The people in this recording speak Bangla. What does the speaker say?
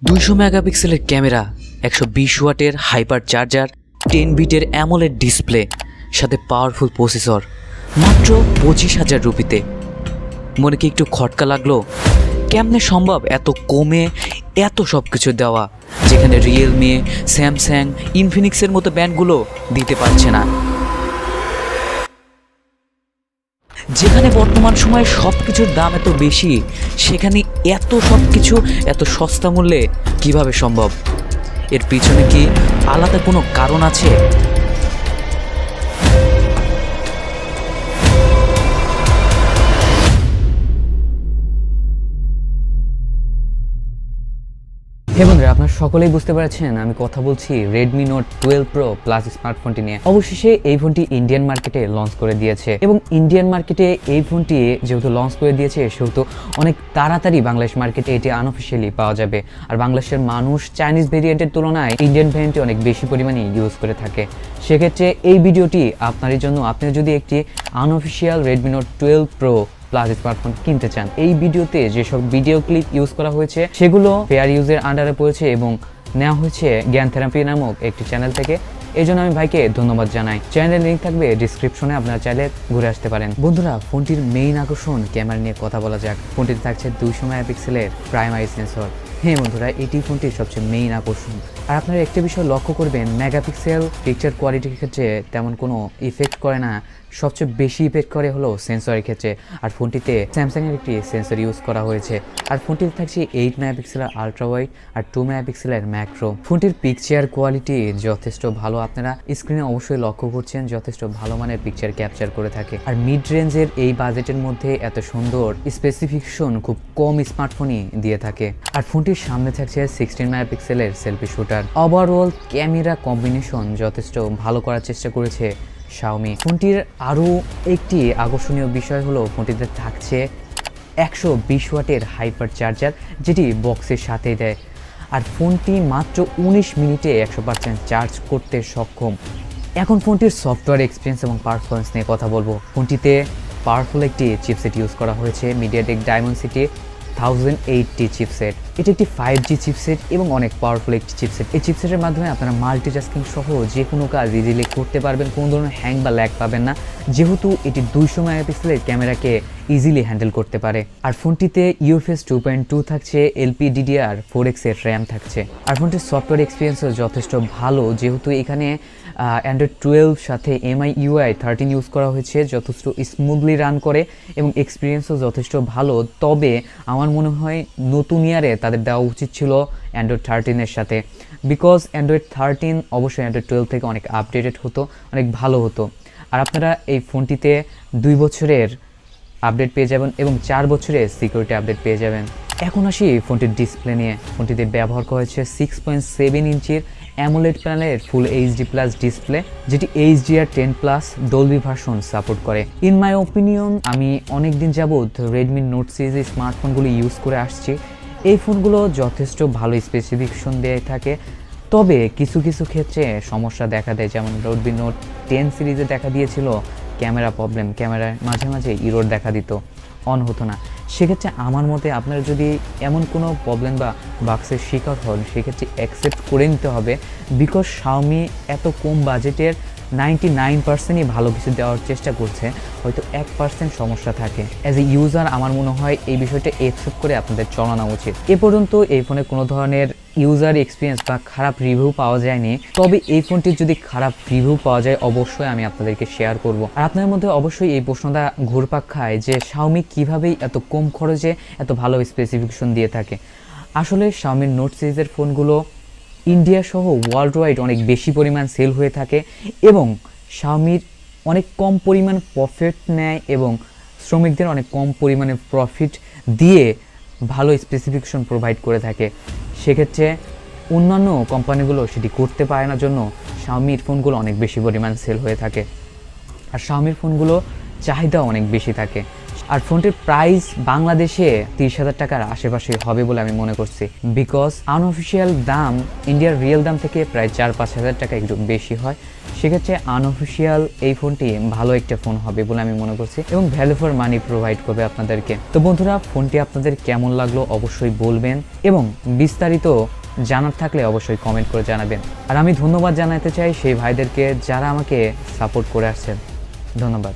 200 মেগাপিক্সেলের ক্যামেরা, 120 ওয়াটের হাইপার চার্জার, 10 বিটের অ্যামোলেড ডিসপ্লে, সাথে পাওয়ারফুল প্রসেসর, মাত্র 25,000 রুপিতে। মনে কি একটু খটকা লাগলো? কেমনে সম্ভব এত কমে এত সব কিছু দেওয়া, যেখানে রিয়েলমি, স্যামসাং, ইনফিনিক্সের মতো ব্র্যান্ডগুলো দিতে পারছে না। যেখানে বর্তমান সময়ে সব কিছুর দাম এত বেশি, সেখানে এত সব কিছু এত সস্তা মূল্যে কিভাবে সম্ভব? এর পিছনে কি আলাদা কোনো কারণ আছে? হে বন্ধুরা, আপনারা সকলেই বুঝতে পারছেন আমি কথা বলছি Redmi Note 12 Pro Plus স্মার্টফোনটি নিয়ে। অবশেষে এই ফোনটি ইন্ডিয়ান মার্কেটে লঞ্চ করে দিয়েছে এবং ইন্ডিয়ান মার্কেটে এই ফোনটি যেহেতু লঞ্চ করে দিয়েছে সেহেতু অনেক তাড়াতাড়ি বাংলাদেশ মার্কেটে এটি আনঅফিসিয়ালি পাওয়া যাবে। আর বাংলাদেশের মানুষ চাইনিজ ভেরিয়েন্টের তুলনায় ইন্ডিয়ান ভেরিয়েন্টটি অনেক বেশি পরিমাণে ইউজ করে থাকে। সেক্ষেত্রে এই ভিডিওটি আপনারই জন্য। আপনি যদি একটি unofficial Redmi Note 12 Pro plus smartphone কিনতে চান, এই ভিডিওতে যেসব ভিডিও ক্লিপ ইউজ করা হয়েছে সেগুলো ফেয়ার ইউজের আন্ডারে পড়েছে এবং নেওয়া হয়েছে জ্ঞান থেরাপি নামক একটি চ্যানেল থেকে। এই জন্য আমি ভাইকে ধন্যবাদ জানাই। চ্যানেলের লিঙ্ক থাকবে ডিসক্রিপশনে, আপনারা চাইলে ঘুরে আসতে পারেন। বন্ধুরা, ফোনটির মেইন আকর্ষণ ক্যামেরা নিয়ে কথা বলা যাক। ফোনটিতে থাকছে 200 মেগাপিক্সেলের প্রাইমারি সেন্সর। হ্যাঁ বন্ধুরা, এটি ফোনটির সবচেয়ে মেইন আকর্ষণ। আর আপনারা একটা বিষয় লক্ষ্য করবেন, মেগাপিক্সেল পিকচার কোয়ালিটির ক্ষেত্রে তেমন কোনো ইফেক্ট করে না, সবচেয়ে বেশি ইফেক্ট করে হলো সেন্সরের ক্ষেত্রে। আর ফোনটিতে স্যামসাংয়ের একটি সেন্সর ইউজ করা হয়েছে। আর ফোনটিতে থাকছে 8 মেগাপিক্সেলের আলট্রা ওয়াইড আর 2 মেগাপিক্সেলের ম্যাক্রো। ফোনটির পিকচার কোয়ালিটি যথেষ্ট ভালো, আপনারা স্ক্রিনে অবশ্যই লক্ষ্য করছেন, যথেষ্ট ভালো মানের পিকচার ক্যাপচার করে থাকে। আর মিড রেঞ্জের এই বাজেটের মধ্যে এত সুন্দর স্পেসিফিকেশন খুব কম স্মার্টফোনই দিয়ে থাকে। আর ফোনটির সামনে থাকছে 16 মেগাপিক্সেলের selfie shooter. Overall camera combination যথেষ্ট ভালো করার চেষ্টা করেছে Xiaomi। ফোনটির আরও একটি আকর্ষণীয় বিষয় হলো ফোনটিতে থাকছে 120 ওয়াটের হাইপার চার্জার, যেটি বক্সের সাথেই দেয়। আর ফোনটি মাত্র 19 মিনিটে 100% চার্জ করতে সক্ষম। এখন ফোনটির সফটওয়্যার এক্সপিরিয়েন্স এবং পারফরমেন্স নিয়ে কথা বলবো। ফোনটিতে পাওয়ারফুল একটি চিপসেট ইউজ করা হয়েছে, মিডিয়াটেক ডায়মন্ডসিটি 1080 চিপসেট। এটি একটি 5G চিপসেট এবং অনেক পাওয়ারফুল একটি চিপসেট। এই চিপসেটের মাধ্যমে আপনারা মাল্টিটাস্কিং সহ যে কোনো কাজ ইজিলি করতে পারবেন, কোনো ধরনের হ্যাং বা ল্যাগ পাবেন না, যেহেতু এটি 200 মেগাপিক্সেলের ক্যামেরাকে ইজিলি হ্যান্ডেল করতে পারে। আর ফোনটিতে UFS 2.2 থাকছে, LPDDR4X এর র্যাম থাকছে। আর ফোনটির সফটওয়্যার এক্সপিরিয়েন্সও যথেষ্ট ভালো, যেহেতু এখানে Android 12 সাথে MIUI 13 ইউজ করা হয়েছে, যথেষ্ট স্মুথলি রান করে এবং এক্সপিরিয়েন্সও যথেষ্ট ভালো। তবে আমার মনে হয় নতুন ইয়ারে তাদের দেওয়া উচিত ছিল Android 13-এর সাথে, বিকজ Android 13 অবশ্যই Android 12 থেকে অনেক আপডেটেড হতো, অনেক ভালো হতো। আর আপনারা এই ফোনটিতে 2 বছরের আপডেট পেয়ে যাবেন এবং 4 বছরের সিকিউরিটি আপডেট পেয়ে যাবেন। এখন আসি ফোনটির ডিসপ্লে নিয়ে। ফোনটিতে ব্যবহার করা হয়েছে 6.7 ইঞ্চির অ্যামোলেড প্যানেলের ফুল HD+ ডিসপ্লে, যেটি HDR10+ ডলবি ভার্সন সাপোর্ট করে। ইন মাই ওপিনিয়ন, আমি অনেক দিন যাবৎ Redmi Note সিরিজের স্মার্টফোনগুলো ইউজ করে আসছি। এই ফোনগুলো যথেষ্ট ভালো স্পেসিফিকেশন দিয়ে থাকে, তবে কিছু কিছু ক্ষেত্রে সমস্যা দেখা দেয়। যেমন Redmi Note 10 সিরিজে দেখা দিয়েছিল ক্যামেরা প্রবলেম, ক্যামেরায় মাঝে মাঝে ইরোর দেখা দিত, অন হতো না। সেক্ষেত্রে আমার মতে আপনারা যদি এমন কোনো প্রবলেম বা বাক্সের শিকার হন, সেক্ষেত্রে অ্যাকসেপ্ট করে নিতে হবে, বিকজ Xiaomi এত কম বাজেটের 99%ই ভালো কিছু দেওয়ার চেষ্টা করছে, হয়তো 1% সমস্যা থাকে। অ্যাজ এ ইউজার আমার মনে হয় এই বিষয়টা অ্যাকসেপ্ট করে আপনাদের চলানো উচিত। এ পর্যন্ত এই ফোনে কোনো ধরনের ইউজার এক্সপিরিয়েন্স বা খারাপ রিভিউ পাওয়া যায়নি, তবে এই ফোনটির যদি খারাপ রিভিউ পাওয়া যায় অবশ্যই আমি আপনাদেরকে শেয়ার করব। আর আপনাদের মধ্যে অবশ্যই এই প্রশ্নটা ঘুরপাক খায় যে Xiaomi কীভাবেই এত কম খরচে এত ভালো স্পেসিফিকেশন দিয়ে থাকে। আসলে Xiaomi Note সিরিজের ফোনগুলো ইন্ডিয়া সহ ওয়ার্ল্ড ওয়াইড অনেক বেশি পরিমাণ সেল হয়ে থাকে এবং Xiaomiর অনেক কম পরিমাণ প্রফিট নেয় এবং শ্রমিকদের অনেক কম পরিমাণে প্রফিট দিয়ে ভালো স্পেসিফিকেশন প্রোভাইড করে থাকে। সেক্ষেত্রে অন্যান্য কোম্পানিগুলো সেটি করতে পারে না, জন্য Xiaomiর ফোনগুলো অনেক বেশি পরিমাণ সেল হয়ে থাকে। আর Xiaomiর ফোনগুলো চাহিদা অনেক বেশি থাকে। আর ফোনটির প্রাইস বাংলাদেশে 30,000 টাকার আশেপাশে হবে বলে আমি মনে করছি, বিকজ আনঅফিসিয়াল দাম ইন্ডিয়ার রিয়েল দাম থেকে প্রায় 4-5 হাজার টাকা একটু বেশি হয়। সেক্ষেত্রে আনঅফিসিয়াল এই ফোনটি ভালো একটা ফোন হবে বলে আমি মনে করছি এবং ভ্যালু ফর মানি প্রোভাইড করবে আপনাদেরকে। তো বন্ধুরা, ফোনটি আপনাদের কেমন লাগলো অবশ্যই বলবেন এবং বিস্তারিত জানার থাকলে অবশ্যই কমেন্ট করে জানাবেন। আর আমি ধন্যবাদ জানাতে চাই সেই ভাইদেরকে যারা আমাকে সাপোর্ট করে আসছেন। ধন্যবাদ।